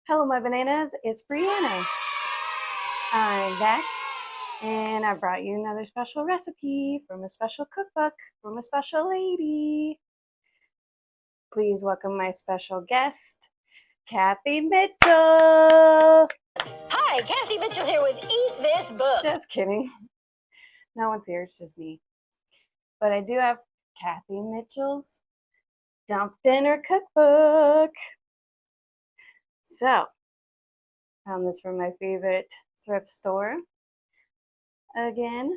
Hello, my bananas. It's Brianna. I'm back, and I brought you another special recipe from a special cookbook from a special lady. Please welcome my special guest, Cathy Mitchell. Hi, Cathy Mitchell here with Eat This Book. Just kidding. No one's here. It's just me. But I do have Cathy Mitchell's Dump Dinner Cookbook. So, found this from my favorite thrift store. Again,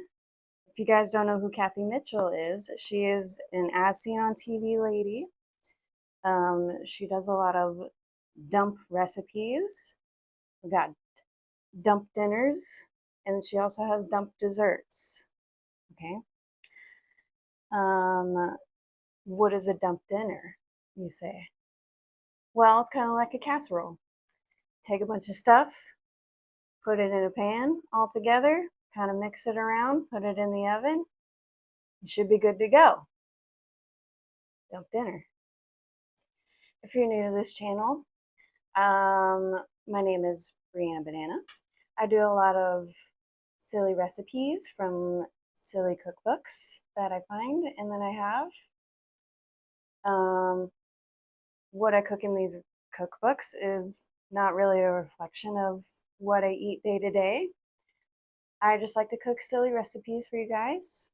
if you guys don't know who Cathy Mitchell is, she is an as seen on TV lady. She does a lot of dump recipes. We got dump dinners, and she also has dump desserts. Okay. What is a dump dinner, you say? Well, it's kind of like a casserole. Take a bunch of stuff, put it in a pan all together, kind of mix it around, put it in the oven. You should be good to go. Dump dinner. If you're new to this channel, my name is Brianna Banana. I do a lot of silly recipes from silly cookbooks that I find and that I have. What I cook in these cookbooks is not really a reflection of what I eat day to day. I just like to cook silly recipes for you guys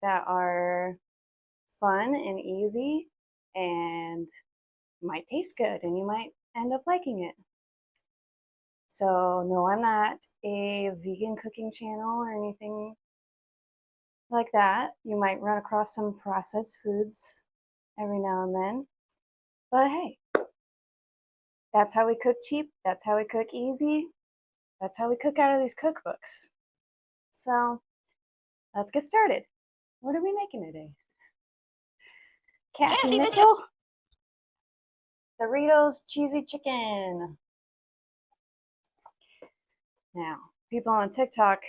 that are fun and easy and might taste good and you might end up liking it. So no, I'm not a vegan cooking channel or anything like that. You might run across some processed foods every now and then. But hey, that's how we cook cheap. That's how we cook easy. That's how we cook out of these cookbooks. So let's get started. What are we making today? Cathy Mitchell. Doritos cheesy chicken. Now, people on TikTok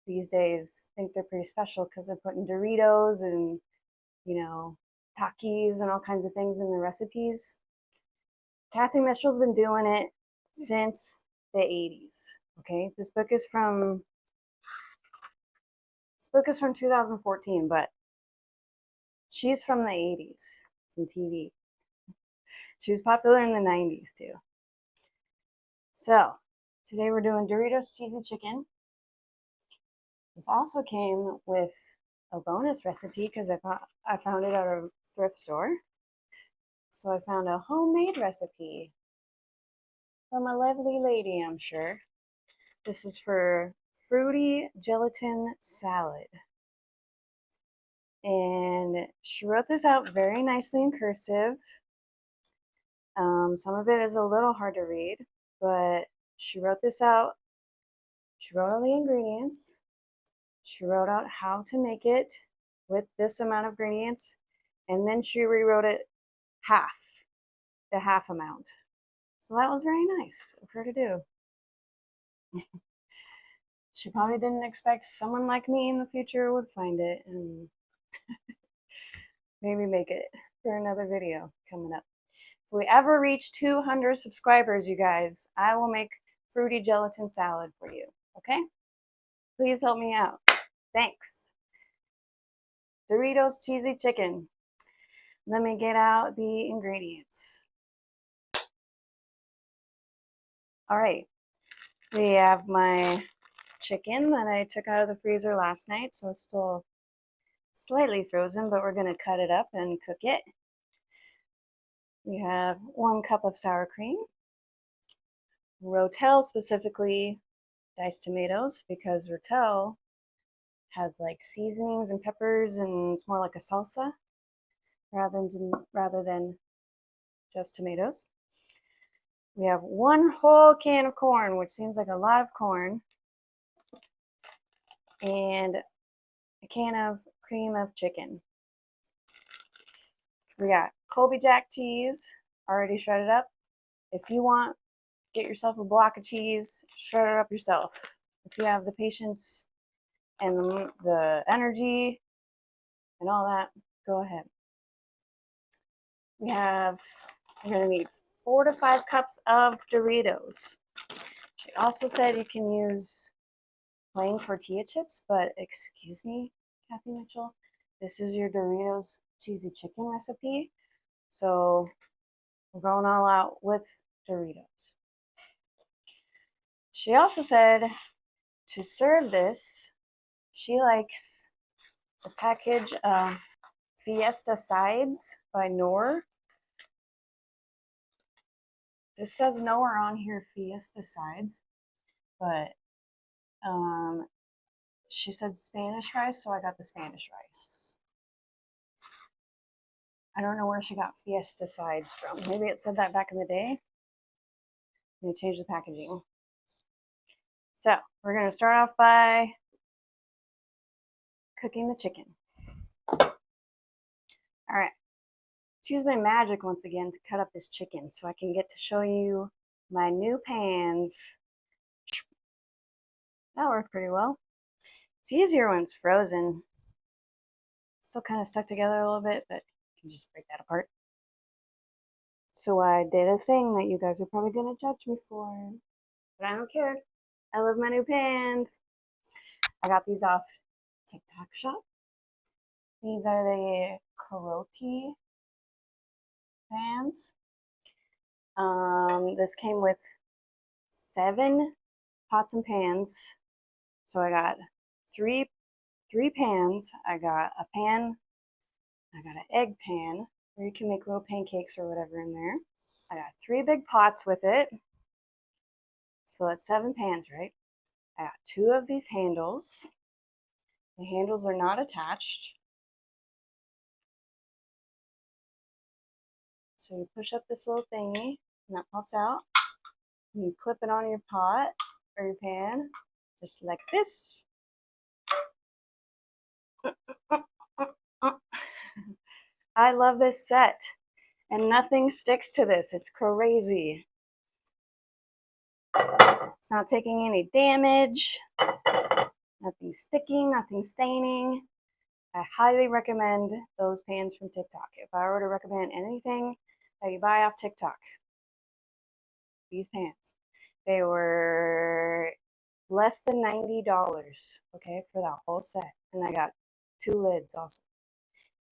these days think they're pretty special because they're putting Doritos and, Takis and all kinds of things in the recipes. Cathy Mitchell's been doing it since the 80s. Okay, this book is from 2014, but she's from the 80s from TV. She was popular in the 90s too. So today we're doing Doritos cheesy chicken. This also came with a bonus recipe because I found it at a thrift store. So I found a homemade recipe from a lovely lady, I'm sure. This is for fruity gelatin salad. And she wrote this out very nicely in cursive. Some of it is a little hard to read, but she wrote this out. She wrote all the ingredients. She wrote out how to make it with this amount of ingredients, and then she rewrote it the half amount. So that was very nice of her to do. She probably didn't expect someone like me in the future would find it and maybe make it for another video coming up. If we ever reach 200 subscribers, you guys, I will make fruity gelatin salad for you, okay? Please help me out. Thanks. Doritos cheesy chicken. Let me get out the ingredients. All right, we have my chicken that I took out of the freezer last night, so it's still slightly frozen, but we're gonna cut it up and cook it. We have 1 cup of sour cream, Rotel, specifically diced tomatoes, because Rotel has like seasonings and peppers and it's more like a salsa rather than just tomatoes. We have 1 whole can of corn, which seems like a lot of corn, and a can of cream of chicken. We got Colby Jack cheese already shredded up. If you want, get yourself a block of cheese, shred it up yourself. If you have the patience and the energy and all that, go ahead. We're going to need 4 to 5 cups of Doritos. She also said you can use plain tortilla chips, but excuse me, Cathy Mitchell, this is your Doritos cheesy chicken recipe. So we're going all out with Doritos. She also said to serve this, she likes the package of Fiesta Sides by Knorr. This says nowhere on here Fiesta Sides, but she said Spanish rice, so I got the Spanish rice. I don't know where she got Fiesta Sides from. Maybe it said that back in the day. They changed the packaging. So we're going to start off by cooking the chicken. All right. Let's use my magic once again to cut up this chicken so I can get to show you my new pans. That worked pretty well. It's easier when it's frozen. Still kind of stuck together a little bit, but you can just break that apart. So I did a thing that you guys are probably going to judge me for, but I don't care. I love my new pans. I got these off TikTok shop. These are the Dorito-y pans. This came with 7 pots and pans. So I got three pans. I got a pan. I got an egg pan where you can make little pancakes or whatever in there. I got 3 big pots with it. So that's 7 pans, right? I got 2 of these handles. The handles are not attached. So you push up this little thingy and that pops out. And you clip it on your pot or your pan, just like this. I love this set. And nothing sticks to this. It's crazy. It's not taking any damage. Nothing sticking, nothing staining. I highly recommend those pans from TikTok. If I were to recommend anything that you buy off TikTok, these pans. They were less than $90, okay, for that whole set. And I got 2 lids also.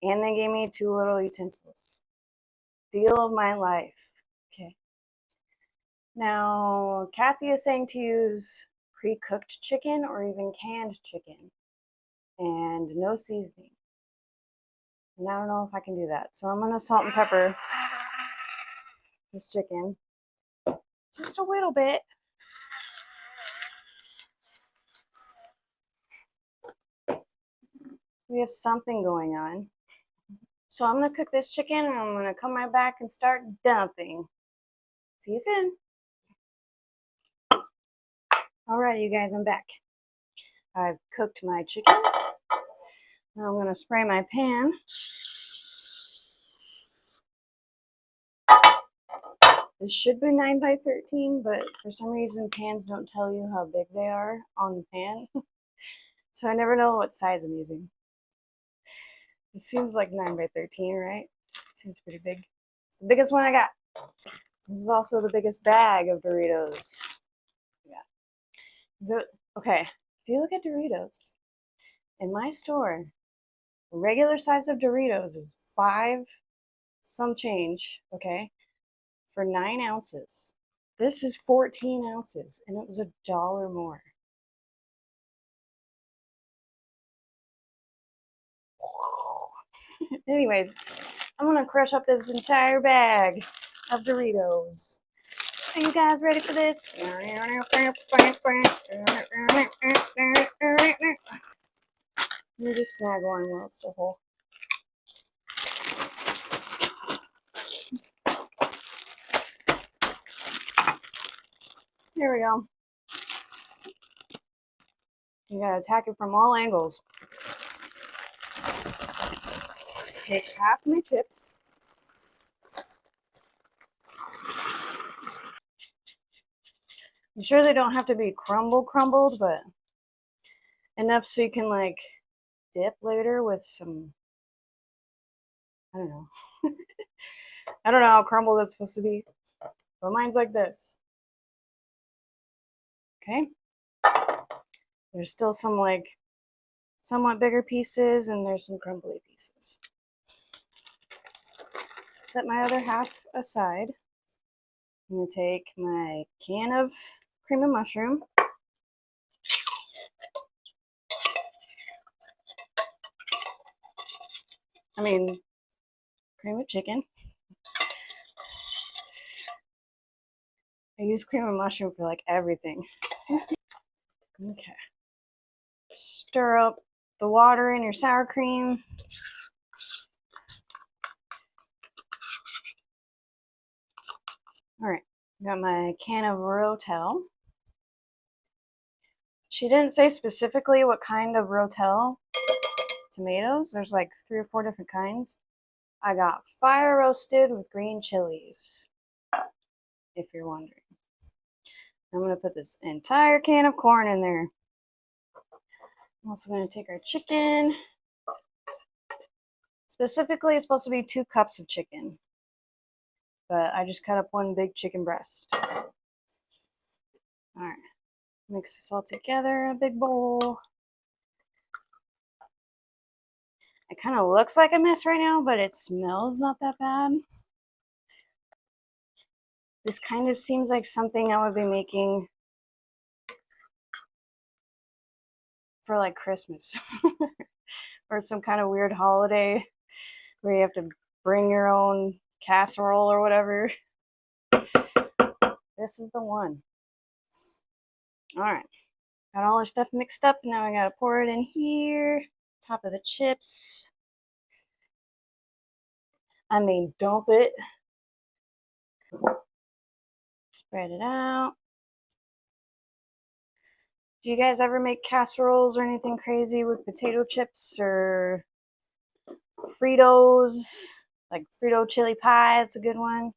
And they gave me 2 little utensils. Deal of my life, okay. Now, Cathy is saying to use pre-cooked chicken or even canned chicken and no seasoning. And I don't know if I can do that. So I'm going to salt and pepper this chicken just a little bit. We have something going on. So I'm going to cook this chicken and I'm going to come right back and start dumping. See you soon. Alright, you guys, I'm back. I've cooked my chicken. Now I'm going to spray my pan. This should be 9 by 13, but for some reason pans don't tell you how big they are on the pan. So I never know what size I'm using. It seems like 9 by 13, right? Seems pretty big. It's the biggest one I got. This is also the biggest bag of Doritos. Yeah. So, okay, if you look at Doritos, in my store, the regular size of Doritos is 5 some change, okay, for 9 ounces. This is 14 ounces, and it was $1 more. Anyways, I'm gonna crush up this entire bag of Doritos. Are you guys ready for this? Let me just snag one while it's still whole. Here we go. You gotta attack it from all angles. So take half my chips. I'm sure they don't have to be crumbled, but enough so you can like dip later with some, I don't know. I don't know how crumbled it's supposed to be. but mine's like this. Okay. There's still some like somewhat bigger pieces, and there's some crumbly pieces. Set my other half aside. I'm going to take my can of cream of mushroom. Cream of chicken. I use cream of mushroom for like everything. Okay. Stir up the water in your sour cream. All right, got my can of Rotel. She didn't say specifically what kind of Rotel tomatoes. There's like 3 or 4 different kinds. I got fire roasted with green chilies, if you're wondering. I'm going to put this entire can of corn in there. I'm also going to take our chicken. Specifically, it's supposed to be 2 cups of chicken, but I just cut up 1 big chicken breast. All right, mix this all together in a big bowl. It kind of looks like a mess right now, but it smells not that bad. This kind of seems like something I would be making for like Christmas or some kind of weird holiday where you have to bring your own casserole or whatever. This is the one. All right, got all our stuff mixed up. Now I gotta pour it in here, top of the chips. Dump it. Spread it out. Do you guys ever make casseroles or anything crazy with potato chips or Fritos? Like Frito chili pie, that's a good one.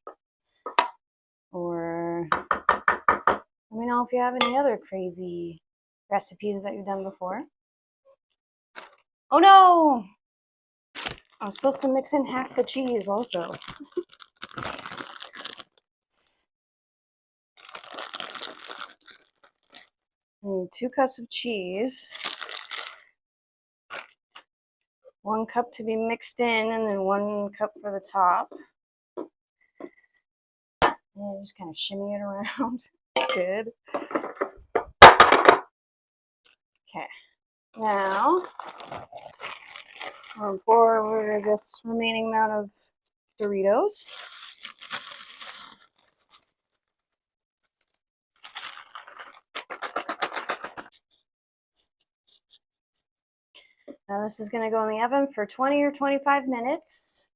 Or let me know if you have any other crazy recipes that you've done before. Oh no! I was supposed to mix in half the cheese also. I need 2 cups of cheese. 1 cup to be mixed in, and then 1 cup for the top. And just kind of shimmy it around. Good. Okay. Now, I'll pour over this remaining amount of Doritos. Now this is going to go in the oven for 20 or 25 minutes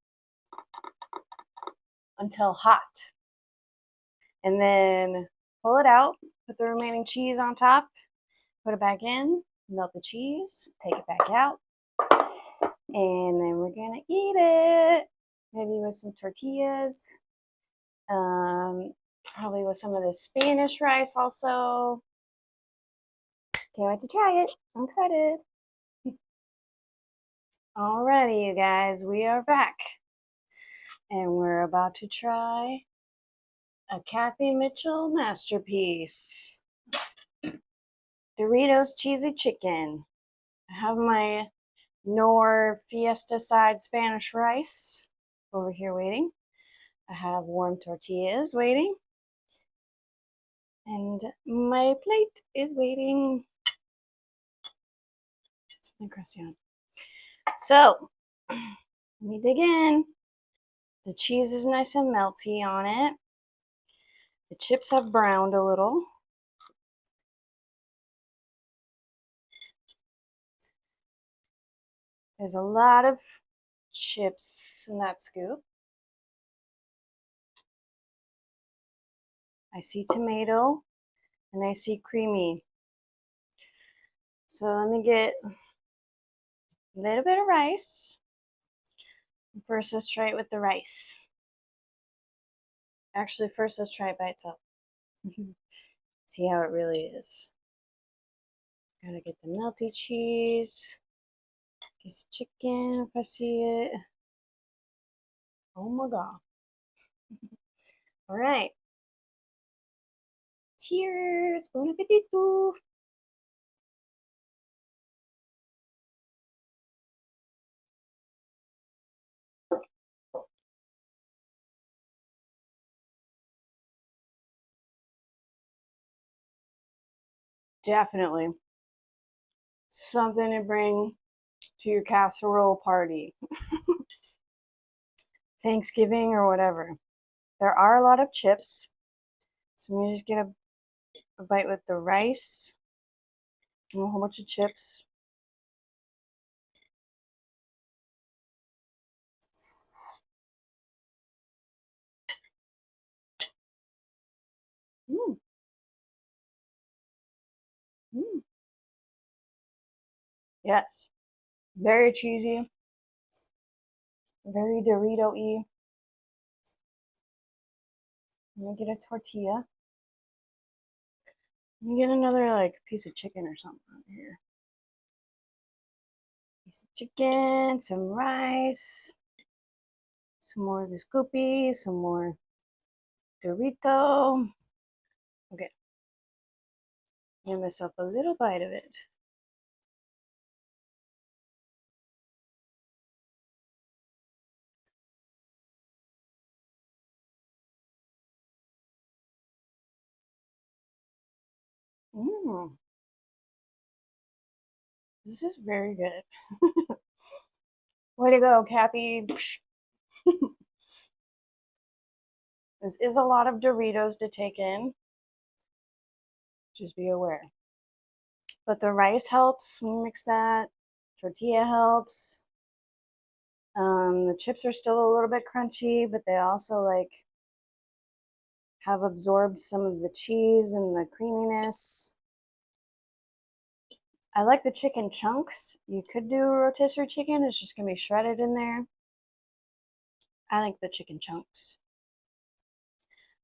until hot. And then pull it out, put the remaining cheese on top, put it back in, melt the cheese, take it back out, and then we're going to eat it. Maybe with some tortillas, probably with some of the Spanish rice also. Can't wait to try it. I'm excited. Alrighty, you guys, we are back. And we're about to try a Cathy Mitchell masterpiece. Doritos cheesy chicken. I have my Nor Fiesta side Spanish rice over here waiting. I have warm tortillas waiting. And my plate is waiting. Something crusty on. So, let me dig in. The cheese is nice and melty on it. The chips have browned a little. There's a lot of chips in that scoop. I see tomato and I see creamy. So let me get a little bit of rice. First, let's try it with the rice. Actually, first, let's try it by itself. See how it really is. Gotta get the melty cheese. Piece of chicken, if I see it. Oh my god. Alright. Cheers! Bon appetito! Definitely something to bring to your casserole party, Thanksgiving or whatever. There are a lot of chips, so I'm gonna just get a bite with the rice and a whole bunch of chips. Mm. Mm. Yes, very cheesy, very Dorito-y. Let me get a tortilla. Let me get another like piece of chicken or something over here. Piece of chicken, some rice, some more of this goopy, some more Dorito. Okay, give myself a little bite of it. Mmm, this is very good. Way to go, Cathy. This is a lot of Doritos to take in. Just be aware. But the rice helps when you mix that. Tortilla helps. The chips are still a little bit crunchy, but they also like have absorbed some of the cheese and the creaminess. I like the chicken chunks. You could do rotisserie chicken. It's just going to be shredded in there. I like the chicken chunks.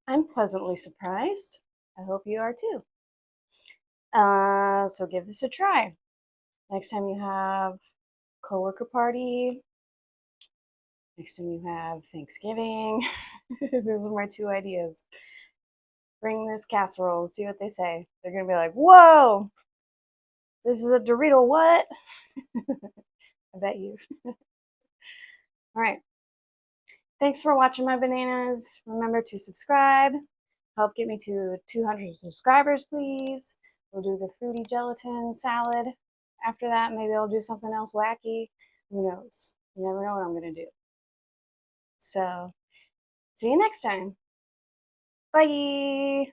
I'm pleasantly surprised. I hope you are too. So give this a try. Next time you have coworker party, next time you have Thanksgiving. Those are my two ideas. Bring this casserole and see what they say. They're going to be like, whoa, this is a Dorito what? I bet you. All right. Thanks for watching my bananas. Remember to subscribe. Help get me to 200 subscribers, please. We'll do the fruity gelatin salad. After that, maybe I'll do something else wacky. Who knows? You never know what I'm going to do. So, see you next time. Bye.